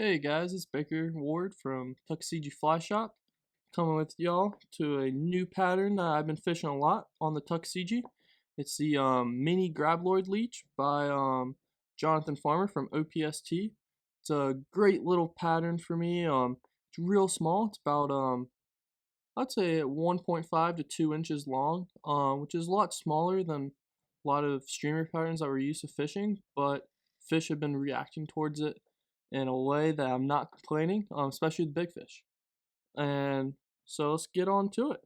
Hey guys, it's Baker Ward from Tuckaseegee Fly Shop, coming with y'all to a new pattern that I've been fishing a lot on the Tuckaseegee. It's the mini Graboid Leech by Jonathan Farmer from OPST. It's a great little pattern for me. It's real small. It's about I'd say 1.5 to 2 inches long, which is a lot smaller than a lot of streamer patterns that we're used to fishing, but fish have been reacting towards it in a way that I'm not complaining, especially the big fish. And so let's get on to it.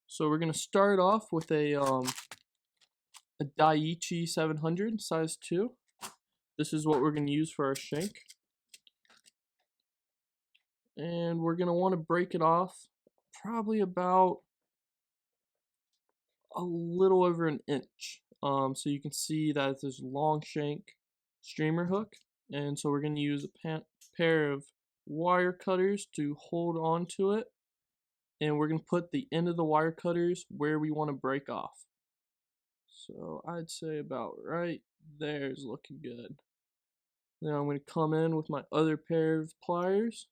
So we're gonna start off with a Daiichi 700 size 2. This is what we're gonna use for our shank. And we're gonna want to break it off probably about a little over an inch. So you can see that there's a long shank streamer hook, and so we're going to use a pair of wire cutters to hold on to it, and we're going to put the end of the wire cutters where we want to break off. So I'd say about right there is looking good. Now I'm going to come in with my other pair of pliers,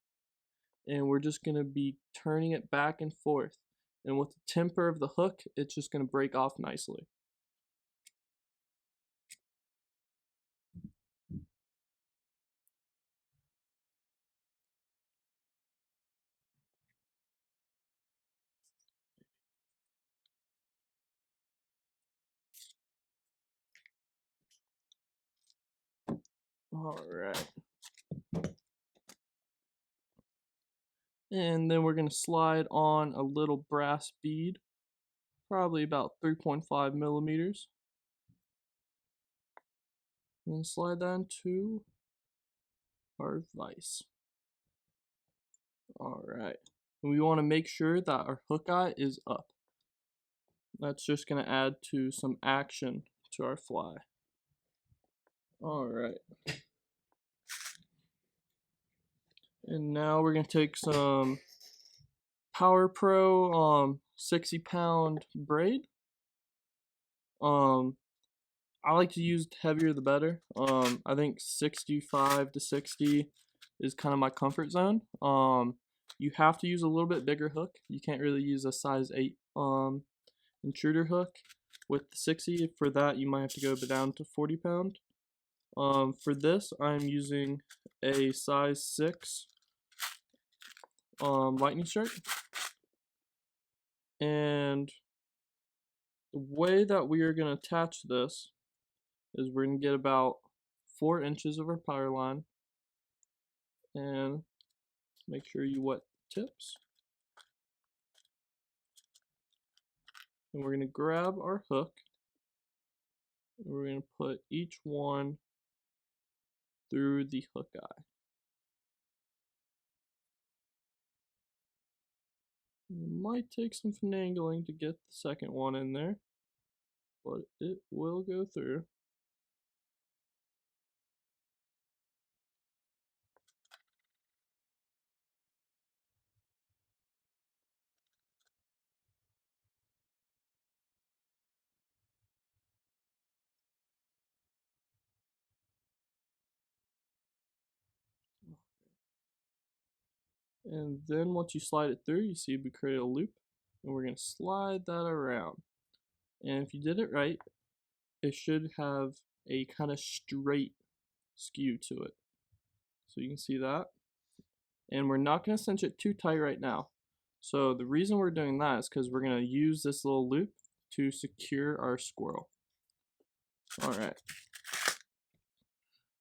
and we're just going to be turning it back and forth. And with the temper of the hook, it's just going to break off nicely. Alright. And then we're going to slide on a little brass bead, probably about 3.5 millimeters. And then slide that into our vise. Alright. And we want to make sure that our hook eye is up. That's just going to add to some action to our fly. Alright. And now we're going to take some Power Pro 60-pound braid. I like to use heavier the better. I think 65 to 60 is kind of my comfort zone. You have to use a little bit bigger hook. You can't really use a size 8 intruder hook with the 60. For that, you might have to go down to 40 pound. For this, I'm using a size 6 lightning strike. And the way that we are going to attach this is we're going to get about 4 inches of our power line, and make sure you wet the tips. And we're going to grab our hook, and we're going to put each one through the hook eye. It might take some finagling to get the second one in there, but it will go through. And then once you slide it through, you see we create a loop, and we're going to slide that around. And if you did it right, it should have a kind of straight skew to it. So you can see that. And we're not going to cinch it too tight right now. So the reason we're doing that is because we're going to use this little loop to secure our squirrel. Alright.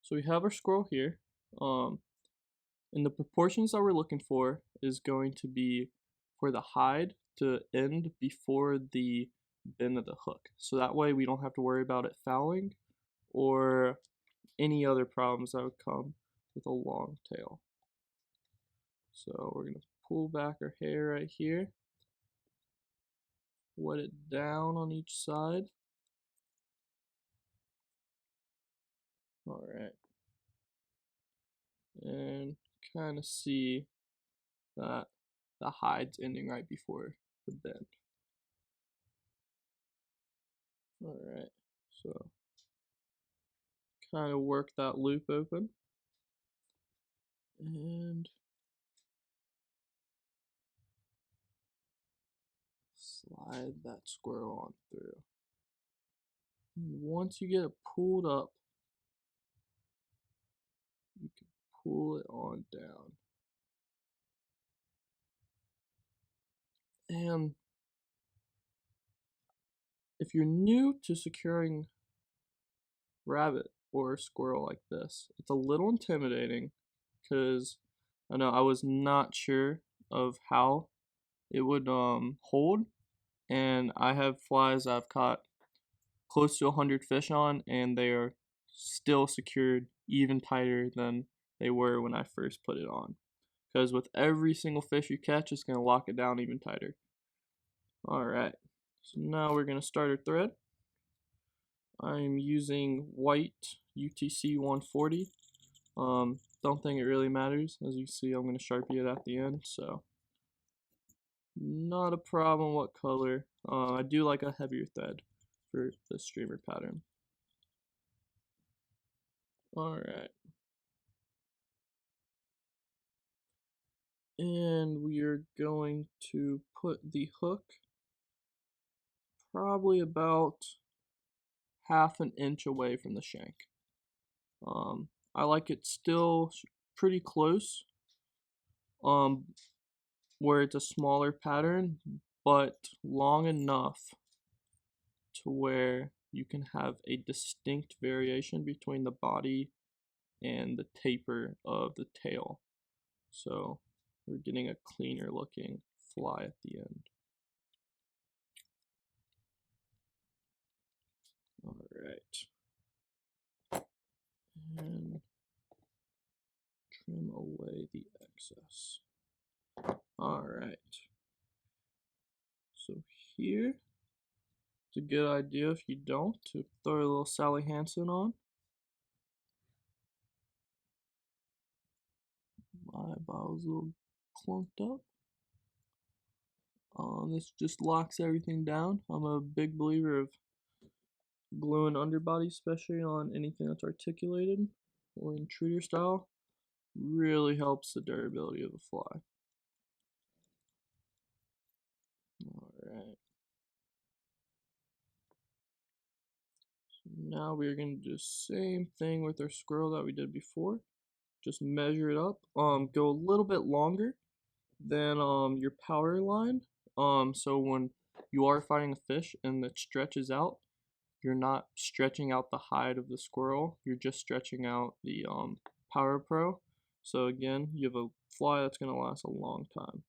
So we have our squirrel here. And the proportions that we're looking for is going to be for the hide to end before the bend of the hook. So that way we don't have to worry about it fouling or any other problems that would come with a long tail. So we're going to pull back our hair right here, wet it down on each side. Alright. And kind of see that the hide's ending right before the bend. Alright, so kind of work that loop open. And slide that squirrel on through. And once you get it pulled up, you can pull it on down. And if you're new to securing rabbit or squirrel like this, it's a little intimidating because I know I was not sure of how it would hold, and I have flies I've caught close to 100 fish on, and they are still secured even tighter than they were when I first put it on. Because with every single fish you catch, it's going to lock it down even tighter. Alright, so now we're going to start our thread. I'm using white UTC 140. Don't think it really matters. As you see, I'm going to Sharpie it at the end, so not a problem what color. I do like a heavier thread for the streamer pattern. Alright. And we are going to put the hook probably about half an inch away from the shank. I like it still pretty close, where it's a smaller pattern, but long enough to where you can have a distinct variation between the body and the taper of the tail. So we're getting a cleaner looking fly at the end. Alright. And trim away the excess. Alright. So here, it's a good idea if you don't to throw a little Sally Hansen on. My bottle's a little clunked up. This just locks everything down. I'm a big believer of gluing underbody, especially on anything that's articulated or intruder style. Really helps the durability of the fly. Alright. So now we're going to do the same thing with our squirrel that we did before. Just measure it up. Go a little bit longer than your power line. So when you are fighting a fish and it stretches out, you're not stretching out the hide of the squirrel. You're just stretching out the Power Pro. So again, you have a fly that's going to last a long time.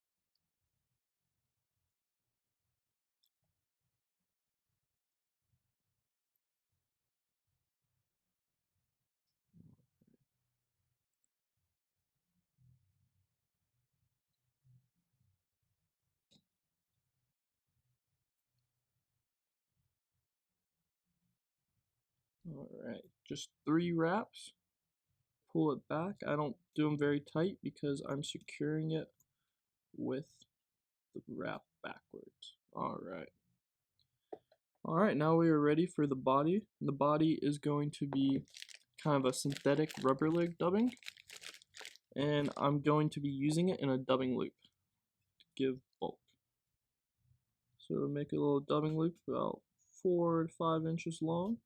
Alright, just 3 wraps. Pull it back. I don't do them very tight because I'm securing it with the wrap backwards. Alright. Alright, now we are ready for the body. The body is going to be kind of a synthetic rubber leg dubbing. And I'm going to be using it in a dubbing loop to give bulk. So make a little dubbing loop about 4 to 5 inches long.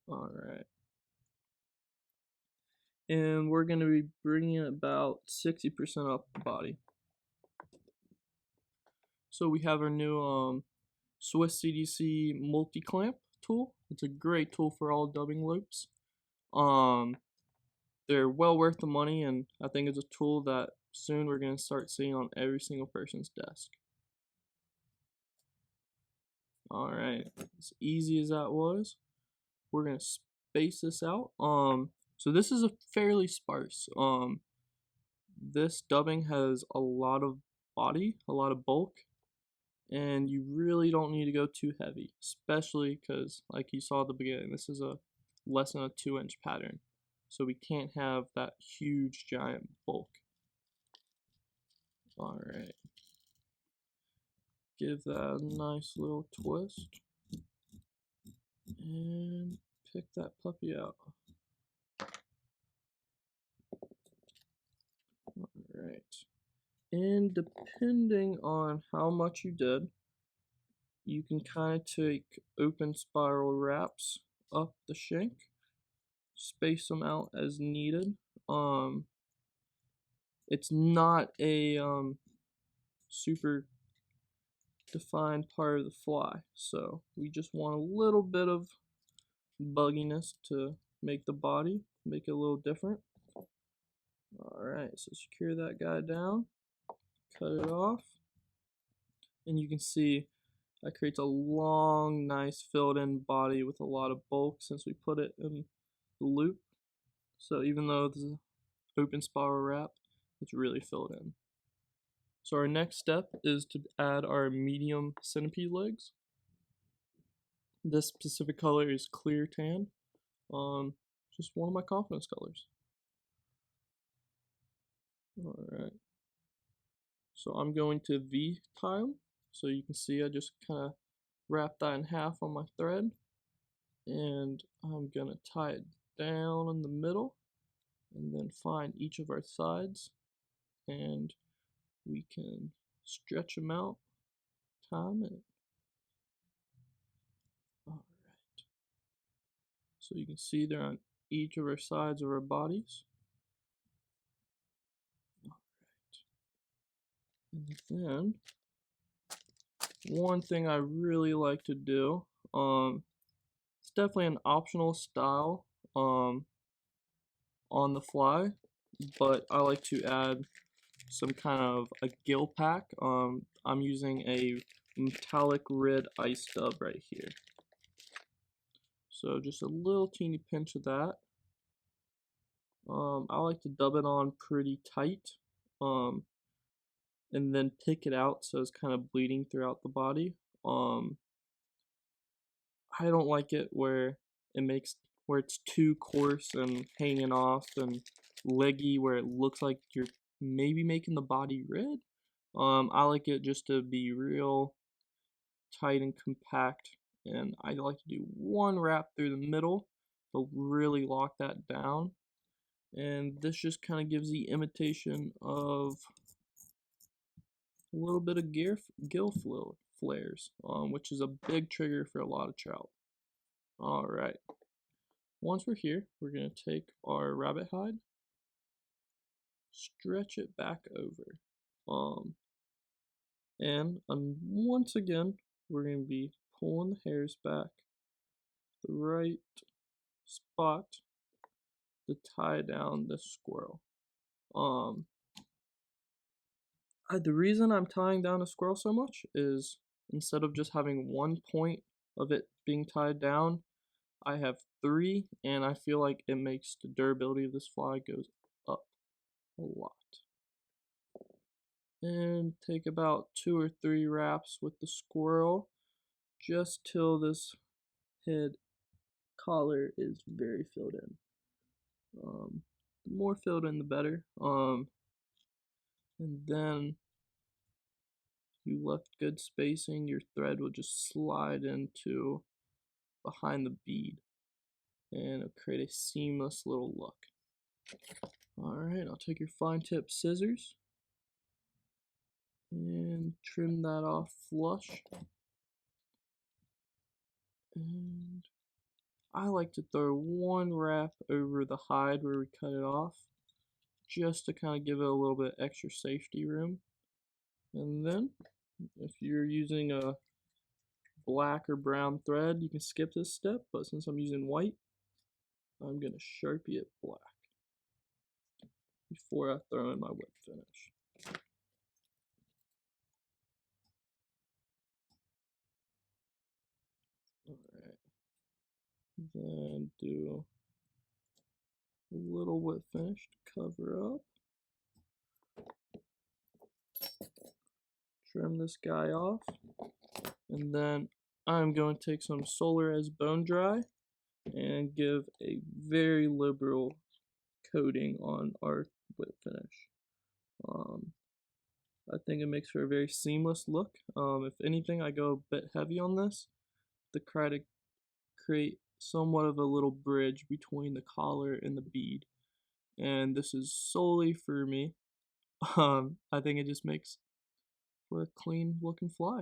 Alright. And we're going to be bringing it about 60% up the body. So we have our new Swiss CDC multi-clamp tool. It's a great tool for all dubbing loops. They're well worth the money, and I think it's a tool that soon we're going to start seeing on every single person's desk. Alright, as easy as that was, we're going to space this out. So this is a fairly sparse. This dubbing has a lot of body, a lot of bulk, and you really don't need to go too heavy, especially because, like you saw at the beginning, this is a less than a 2-inch pattern, so we can't have that huge giant bulk. Alright, give that a nice little twist and pick that puppy out. And depending on how much you did, you can kind of take open spiral wraps up the shank, space them out as needed. It's not a super defined part of the fly, so we just want a little bit of bugginess to make the body make it a little different. Alright, so secure that guy down, cut it off, and you can see that creates a long, nice filled in body with a lot of bulk since we put it in the loop. So even though this is an open spiral wrap, it's really filled in. So our next step is to add our medium centipede legs. This specific color is clear tan. Just one of my confidence colors. Alright. So I'm going to V-tile. So you can see I just kind of wrap that in half on my thread. And I'm going to tie it down in the middle. And then find each of our sides. And we can stretch them out, time it. Alright. So you can see they're on each of our sides of our bodies. Alright. And then, one thing I really like to do, it's definitely an optional style on the fly, but I like to add some kind of a gill pack. I'm using a metallic red ice dub right here. So just a little teeny pinch of that. I like to dub it on pretty tight, and then pick it out so it's kind of bleeding throughout the body. I don't like it where it's too coarse and hanging off and leggy where it looks like you're maybe making the body red. I like it just to be real tight and compact, and I like to do one wrap through the middle to really lock that down. And this just kind of gives the imitation of a little bit of gill flares, which is a big trigger for a lot of trout. Alright, once we're here, we're going to take our rabbit hide, stretch it back over, and once again, we're going to be pulling the hairs back the right spot to tie down this squirrel. The reason I'm tying down a squirrel so much is instead of just having one point of it being tied down, I have 3, and I feel like it makes the durability of this fly goes up a lot. And take about 2 or 3 wraps with the squirrel just till this head collar is very filled in. The more filled in the better. And then you left good spacing, your thread will just slide into behind the bead and it'll create a seamless little look. Alright, I'll take your fine tip scissors and trim that off flush. And I like to throw one wrap over the hide where we cut it off, just to kind of give it a little bit extra safety room. And then, if you're using a black or brown thread, you can skip this step, but since I'm using white, I'm going to Sharpie it black before I throw in my whip finish. Alright, then do a little whip finish to cover up. Trim this guy off, and then I'm going to take some Solar as Bone Dry and give a very liberal coating on our whip finish. I think it makes for a very seamless look. If anything, I go a bit heavy on this to try to create somewhat of a little bridge between the collar and the bead. And this is solely for me. I think it just makes for a clean looking fly.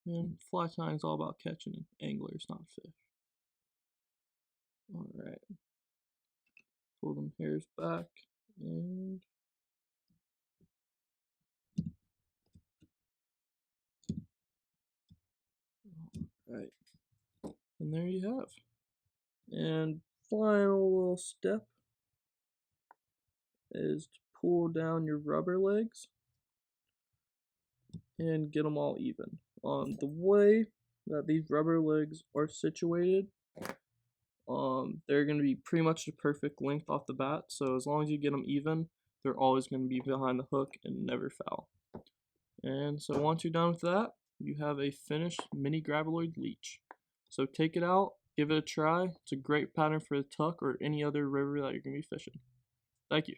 And fly tying is all about catching anglers, not fish. Alright. Pull them hairs back and alright. And there you have. And final little step is to pull down your rubber legs and get them all even. The way that these rubber legs are situated, they're going to be pretty much the perfect length off the bat. So as long as you get them even, they're always going to be behind the hook and never foul. And so once you're done with that, you have a finished mini Graboid leech. So take it out, give it a try. It's a great pattern for the tuck or any other river that you're going to be fishing. Thank you.